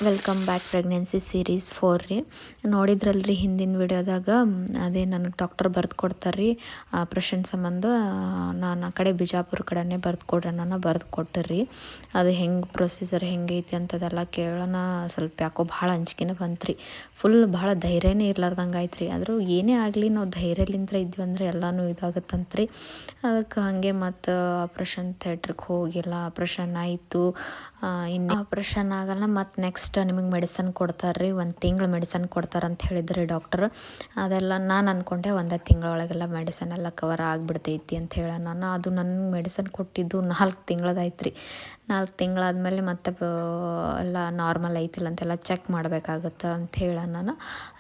Welcome back pregnancy series 4 ರೀ. ನೋಡಿದ್ರಲ್ರಿ ಹಿಂದಿನ ವಿಡಿಯೋದಾಗ ಅದೇ ನನಗೆ ಡಾಕ್ಟರ್ ಬರೆದು ಕೊಡ್ತಾರೆ ರೀ ಆಪ್ರೇಷನ್ ಸಂಬಂಧ. ನಾನು ಆ ಕಡೆ ಬಿಜಾಪುರ ಕಡೆನೇ ಬರೆದು ಕೊಡ್ರಿ ನಾನು ಬರೆದು ಕೊಟ್ಟರಿ. ಅದು ಹೆಂಗೆ ಪ್ರೊಸೀಜರ್ ಹೆಂಗೈತಿ ಅಂತದೆಲ್ಲ ಕೇಳೋಣ. ಸ್ವಲ್ಪ ಯಾಕೋ ಭಾಳ ಅಂಜಿಕೆನೇ ಬಂತು ರೀ. ಫುಲ್ ಭಾಳ ಧೈರ್ಯನೇ ಇರ್ಲಾರ್ದಂಗೆ ಆಯ್ತು ರೀ. ಆದರೂ ಏನೇ ಆಗಲಿ ನಾವು ಧೈರ್ಯಲಿಂತ್ರ ಇದ್ವಿ ಅಂದರೆ ಎಲ್ಲನೂ ಇದಾಗುತ್ತಂತ್ರಿ. ಅದಕ್ಕೆ ಹಾಗೆ ಮತ್ತು ಆಪ್ರೇಷನ್ ಥಿಯೇಟ್ರಿಗೆ ಹೋಗಿಲ್ಲ. ಆಪ್ರೇಷನ್ ಆಯಿತು. ಇನ್ನು ಆಪ್ರೇಷನ್ ಆಗಲ್ಲ ಮತ್ತು ನೆಕ್ಸ್ಟ್ ನಿಮಗೆ ಮೆಡಿಸನ್ ಕೊಡ್ತಾರೆ ರೀ. 1 ತಿಂಗಳು ಮೆಡಿಸನ್ ಕೊಡ್ತಾರೆ ಅಂತ ಹೇಳಿದ್ರಿ ಡಾಕ್ಟರ್. ಅದೆಲ್ಲ ನಾನು ಅಂದ್ಕೊಂಡೆ 1 ತಿಂಗಳೊಳಗೆಲ್ಲ ಮೆಡಿಸನ್ ಎಲ್ಲ ಕವರ್ ಆಗಿಬಿಡ್ತೈತಿ ಅಂತ ಹೇಳ ನಾನು. ಅದು ನನಗೆ ಮೆಡಿಸನ್ ಕೊಟ್ಟಿದ್ದು 4 ತಿಂಗಳದಾಯ್ತು ರೀ. 4 ತಿಂಗಳಾದಮೇಲೆ ಮತ್ತೆ ಎಲ್ಲ ನಾರ್ಮಲ್ ಐತಿಲ್ಲ ಅಂತೆಲ್ಲ ಚೆಕ್ ಮಾಡಬೇಕಾಗತ್ತೆ ಅಂತ ಹೇಳ ನಾನು.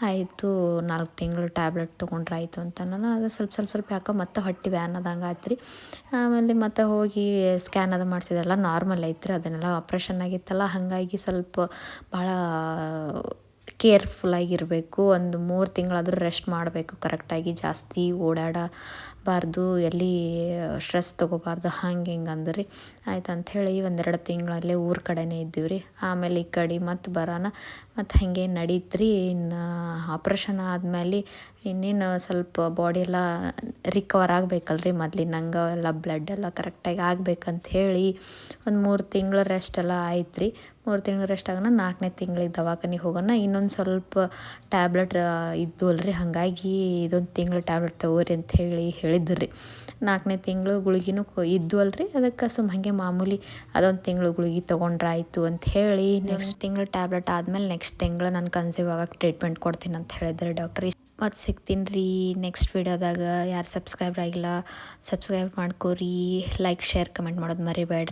ಆಯಿತು 4 ತಿಂಗಳು ಟ್ಯಾಬ್ಲೆಟ್ ತೊಗೊಂಡ್ರೆ ಆಯಿತು ಅಂತ ನಾನು. ಅದು ಸ್ವಲ್ಪ ಯಾಕೋ ಮತ್ತೆ ಹೊಟ್ಟೆ ಬ್ಯಾನ್ ಆದಂಗೆ ಆಯ್ತು ರೀ. ಆಮೇಲೆ ಮತ್ತೆ ಹೋಗಿ ಸ್ಕ್ಯಾನ್ ಅದು ಮಾಡಿಸಿದೆಲ್ಲ ನಾರ್ಮಲ್ ಐತ್ರಿ. ಅದನ್ನೆಲ್ಲ ಆಪ್ರೇಷನ್ ಆಗಿತ್ತಲ್ಲ, ಹಾಗಾಗಿ ಸ್ವಲ್ಪ ಭಾಳ ಕೇರ್ಫುಲ್ಲಾಗಿರಬೇಕು. ಒಂದು 3 ತಿಂಗಳಾದರೂ ರೆಸ್ಟ್ ಮಾಡಬೇಕು ಕರೆಕ್ಟಾಗಿ. ಜಾಸ್ತಿ ಓಡಾಡಬಾರ್ದು, ಎಲ್ಲಿ ಸ್ಟ್ರೆಸ್ ತೊಗೋಬಾರ್ದು, ಹಂಗೆ ಹಿಂಗೆ ಅಂದ್ರಿ. ಆಯ್ತು ಅಂಥೇಳಿ 1-2 ತಿಂಗಳಲ್ಲೇ ಊರ ಕಡೆನೇ ಇದ್ದೀವಿ ರೀ. ಆಮೇಲೆ ಈ ಕಡೆ ಮತ್ತು ಬರೋಣ ಮತ್ತು ಹಾಗೆ ನಡೀತ್ರಿ. ಇನ್ನು ಆಪ್ರೇಷನ್ ಆದಮೇಲೆ ಇನ್ನೇನು ಸ್ವಲ್ಪ ಬಾಡಿ ಎಲ್ಲ ರಿಕವರ್ ಆಗಬೇಕಲ್ರಿ. ಮೊದಲಿನಂಗೆ ಎಲ್ಲ ಬ್ಲಡ್ ಎಲ್ಲ ಕರೆಕ್ಟಾಗಿ ಆಗ್ಬೇಕಂತ ಹೇಳಿ ಒಂದು 3 ತಿಂಗಳು ರೆಸ್ಟ್ ಎಲ್ಲ ಆಯ್ತು ರೀ. 3 ತಿಂಗಳು ರೆಸ್ಟ್ ಆಗೋಣ 4ನೇ ತಿಂಗಳಿಗೆ ದವಾಖಾನೆಗೆ ಹೋಗೋಣ. ಇನ್ನೊಂದು ಸ್ವಲ್ಪ ಟ್ಯಾಬ್ಲೆಟ್ ಇದ್ದು ಅಲ್ರಿ, ಹಾಗಾಗಿ ಇದೊಂದು ತಿಂಗಳು ಟ್ಯಾಬ್ಲೆಟ್ ತಗೋರಿ ಅಂತ ಹೇಳಿದ್ರು ರೀ. 4ನೇ ತಿಂಗಳು ಗುಳಿಗಿನೂ ಇದ್ದು ಅಲ್ರಿ, ಅದಕ್ಕೆ ಹಾಗೆ ಮಾಮೂಲಿ ಅದೊಂದು ತಿಂಗಳು ಗುಳಿಗೆ ತೊಗೊಂಡ್ರೆ ಆಯಿತು ಅಂತ ಹೇಳಿ ನೆಕ್ಸ್ಟ್ ತಿಂಗಳು ಟ್ಯಾಬ್ಲೆಟ್ ಆದಮೇಲೆ ನೆಕ್ಸ್ಟ್ ತಿಂಗಳು ನಾನು ಕನ್ಸೀವ್ ಆಗೋಕ್ಕೆ ಟ್ರೀಟ್ಮೆಂಟ್ ಕೊಡ್ತೀನಿ ಅಂತ ಹೇಳಿದ್ರು ಡಾಕ್ಟ್ರ್. ಮತ್ತು ಸಿಗ್ತೀನಿ ರೀ ನೆಕ್ಸ್ಟ್ ವಿಡಿಯೋದಾಗ. ಯಾರು ಸಬ್ಸ್ಕ್ರೈಬ್ ಆಗಿಲ್ಲ ಸಬ್ಸ್ಕ್ರೈಬ್ ಮಾಡ್ಕೋರಿ. ಲೈಕ್ ಶೇರ್ ಕಮೆಂಟ್ ಮಾಡೋದು ಮರಿಬೇಡ್ರಿ.